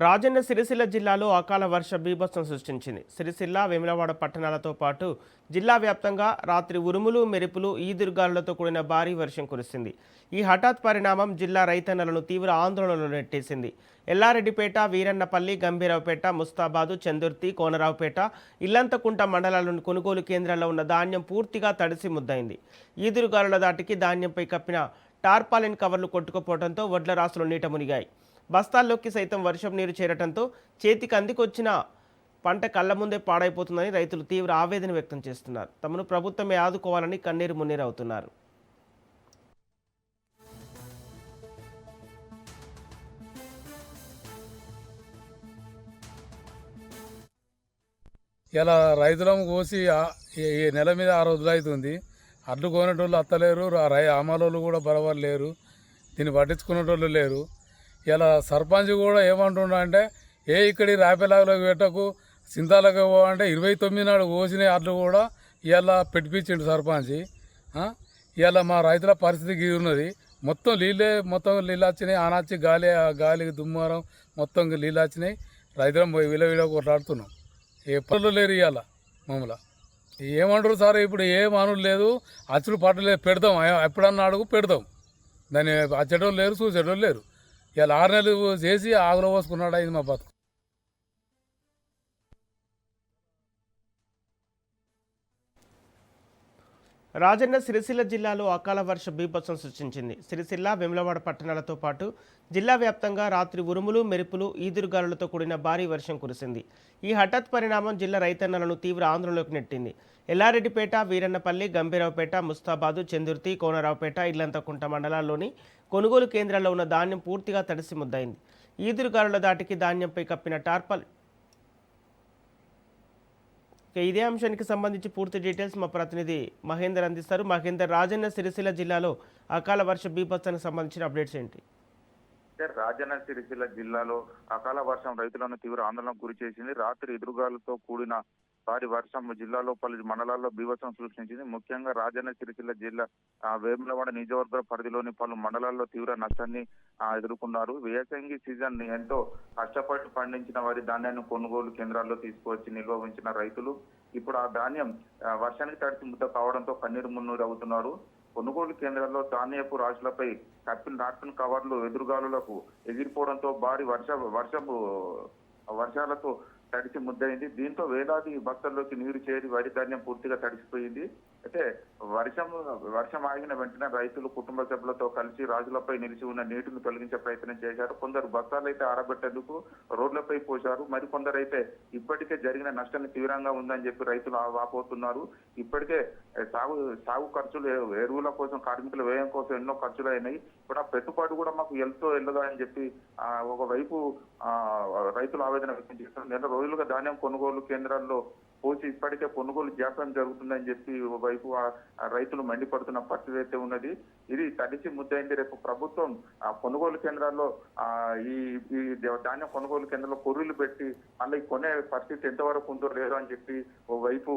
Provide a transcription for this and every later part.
రాజన్న సిరిసిల్ల జిల్లాలో అకాల వర్ష బీభత్సం సృష్టించింది. సిరిసిల్ల, వేములవాడ పట్టణాలతో పాటు జిల్లా వ్యాప్తంగా రాత్రి ఉరుములు, మెరుపులు, ఈదురుగాలులతో కూడిన భారీ వర్షం కురిసింది. ఈ హఠాత్ పరిణామం జిల్లా రైతన్నలను తీవ్ర ఆందోళనలో నెట్టేసింది. ఎల్లారెడ్డిపేట, వీరన్నపల్లి, గంభీరావుపేట, ముస్తాబాదు, చందుర్తి, కోనరావుపేట, ఇల్లంతకుంట మండలాల్లోని కొనుగోలు కేంద్రాల్లో ఉన్న ధాన్యం పూర్తిగా తడిసి ముద్దయింది. ఈదురుగాలుల దాటికి ధాన్యంపై కప్పిన టార్పాలిన్ కవర్లు కొట్టుకుపోవడంతో వడ్ల రాసులు నీట మునిగాయి. బస్తాల్లోకి సైతం వర్షం నీరు చేరటంతో చేతికి అందికొచ్చిన పంట కళ్ళ ముందే పాడైపోతుందని రైతులు తీవ్ర ఆవేదన వ్యక్తం చేస్తున్నారు. తమను ప్రభుత్వమే ఆదుకోవాలని కన్నీరు మున్నీరవుతున్నారు. ఇలా రైతులను కోసి ఈ నెల మీద 6 రోజులు అవుతుంది. అడ్లు కొనేటోళ్ళు అత్తలేరు, అమలోళ్ళు కూడా బరబరు లేరు, దీన్ని పట్టించుకునేటోళ్ళు లేరు. ఇలా సర్పంచ్ కూడా ఏమంటున్నా అంటే ఇక్కడి రాపేలాగలో పెట్టకు, సింతాలకు అంటే 29 నాడు కోసిన అడ్లు కూడా ఇలా పెట్టిపించిండు సర్పంచ్. ఇలా మా రైతుల పరిస్థితికి ఉన్నది. మొత్తం నీళ్ళు వచ్చినాయి. ఆనాచి గాలికి దుమ్మారం మొత్తం నీళ్ళు వచ్చినాయి. రైతులం విల కొట్లాడుతున్నాం. ఎప్పుడు లేరు ఇవాళ మమ్మల్ని ఏమంటారు సార్? ఇప్పుడు ఏ మానులు లేదు, అచ్చులు పట్టలేదు, పెడతాం ఎప్పుడన్నా అడుగు పెడతాం. దాన్ని వచ్చేటోళ్ళు లేరు, చూసేటోళ్ళు లేరు. ఇలా 6 నెలలు చేసి ఆగులో పోసుకున్నాడు. అయింది మా బతుకు. రాజన్న సిరిసిల్ల జిల్లాలో అకాల వర్ష బీభత్సం సృష్టించింది. సిరిసిల్ల, వేములవాడ పట్టణాలతో పాటు జిల్లా వ్యాప్తంగా రాత్రి ఉరుములు, మెరుపులు, ఈదురుగాలులతో కూడిన భారీ వర్షం కురిసింది. ఈ హఠాత్ పరిణామం జిల్లా రైతన్నలను తీవ్ర ఆందోళనలోకి నెట్టింది. ఎల్లారెడ్డిపేట, వీరన్నపల్లి, గంభీరావుపేట, ముస్తాబాదు, చందుర్తి, కోనరావుపేట, ఇల్లంతకుంట మండలాల్లోని కొనుగోలు కేంద్రాల్లో ఉన్న ధాన్యం పూర్తిగా తడిసి ముద్దయింది. ఈదురుగాలుల దాటికి ధాన్యంపై కప్పిన టార్పల్. ఇదే అంశానికి సంబంధించి పూర్తి డీటెయిల్స్ మా ప్రతినిధి మహేందర్ అందిస్తారు. మహేందర్, రాజన్న సిరిసిల్ల జిల్లాలో అకాల వర్ష బీభత్సానికి సంబంధించిన అప్డేట్స్ ఏంటి? రాజన్న సిరిసిల్ల జిల్లాలో అకాల వర్షం రైతులను తీవ్ర ఆందోళనకు గురి చేసింది. రాత్రి ఎదురుగాలతో కూడిన భారీ వర్షం జిల్లాలో పలు మండలాల్లో బీభత్సం సృష్టించింది. ముఖ్యంగా రాజన్న సిరిసిల్ల జిల్లా వేములవాడ నియోజకవర్గ పరిధిలోని పలు మండలాల్లో తీవ్ర నష్టాన్ని ఎదుర్కొన్నారు. వేసంగి సీజన్ ఎంతో కష్టపడి పండించిన వారి ధాన్యాన్ని కొనుగోలు కేంద్రాల్లో తీసుకువచ్చి నిల్వ ఉంచిన రైతులు ఇప్పుడు ఆ ధాన్యం వర్షానికి తడిసి ముద్ద కావడంతో కన్నీరు మున్నీరు అవుతున్నారు. కొనుగోలు కేంద్రాల్లో ధాన్యపు రాశులపై కప్పిన నాటుకుని కవర్లు ఎదురుగాలులకు ఎగిరిపోవడంతో భారీ వర్షాలతో తడిసి ముద్దయింది. దీంతో వేలాది బస్తల్లోకి నీరు చేరి వరి ధాన్యం పూర్తిగా తడిసిపోయింది. అయితే వర్షం ఆగిన వెంటనే రైతులు కుటుంబ సభ్యులతో కలిసి రాజులపై నిలిచి ఉన్న నీటిని తొలగించే ప్రయత్నం చేశారు. కొందరు బస్తాలైతే ఆరబెట్టేందుకు రోడ్లపై పోశారు. మరికొందరైతే ఇప్పటికే జరిగిన నష్టాన్ని తీవ్రంగా ఉందని చెప్పి రైతులు వాపోతున్నారు. ఇప్పటికే సాగు ఖర్చులు, ఎరువుల కోసం, కార్మికుల వ్యయం కోసం ఎన్నో ఖర్చులు అయినాయి. ఇప్పుడు ఆ పెట్టుబడి కూడా మాకు వెళ్ళదా అని చెప్పి ఒకవైపు రైతులు ఆవేదన వ్యక్తం చేస్తారు. నెల రోజులుగా ధాన్యం కొనుగోలు కేంద్రాల్లో పోసి ఇప్పటికే కొనుగోలు జాప్యం జరుగుతుందని చెప్పి వైపు రైతులు మండిపడుతున్న పరిస్థితి అయితే ఉన్నది. ఇది తడిసి ముద్దైంది. రేపు ప్రభుత్వం కొనుగోలు కేంద్రాల్లో ఈ ధాన్యం కొనుగోలు కేంద్రంలో కొర్రీలు పెట్టి మళ్ళీ కొనే పరిస్థితి ఎంతవరకు ఉందో లేదో అని చెప్పి ఓవైపు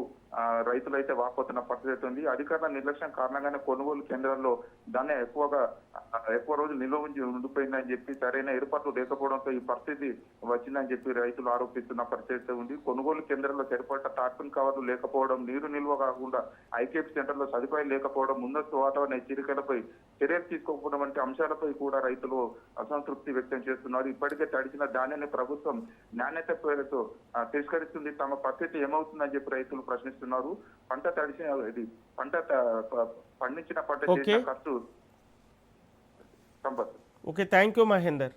రైతులు అయితే వాపోతున్న పరిస్థితి అయితే ఉంది. అధికారుల నిర్లక్ష్యం కారణంగానే కొనుగోలు కేంద్రాల్లో ధాన్యం ఎక్కువ రోజులు నిల్వ ఉండిపోయిందని చెప్పి సరైన ఏర్పాట్లు లేకపోవడంతో ఈ పరిస్థితి వచ్చిందని చెప్పి రైతులు ఆరోపిస్తున్న పరిస్థితి ఉంది. కొనుగోలు కేంద్రంలో సరిపడ్డ టార్పిన్ కవర్లు లేకపోవడం, నీరు నిల్వ కాకుండా ఐకేపీ సెంటర్లో సదుపాయం లేకపోవడం, ముందస్తు వాతావరణ హెచ్చరికలపై చర్యలు తీసుకోకపోవడం వంటి అంశాలపై కూడా రైతులు అసంతృప్తి వ్యక్తం చేస్తున్నారు. ఇప్పటికే తడిచిన ధాన్యాన్ని ప్రభుత్వం నాణ్యత పేరుతో తిరస్కరిస్తుంది. తమ పరిస్థితి ఏమవుతుందని చెప్పి రైతులు ప్రశ్నిస్తున్నారు. పండించిన పంట చేసిన ఖర్చు Sampath. Okay, thank you Mahender.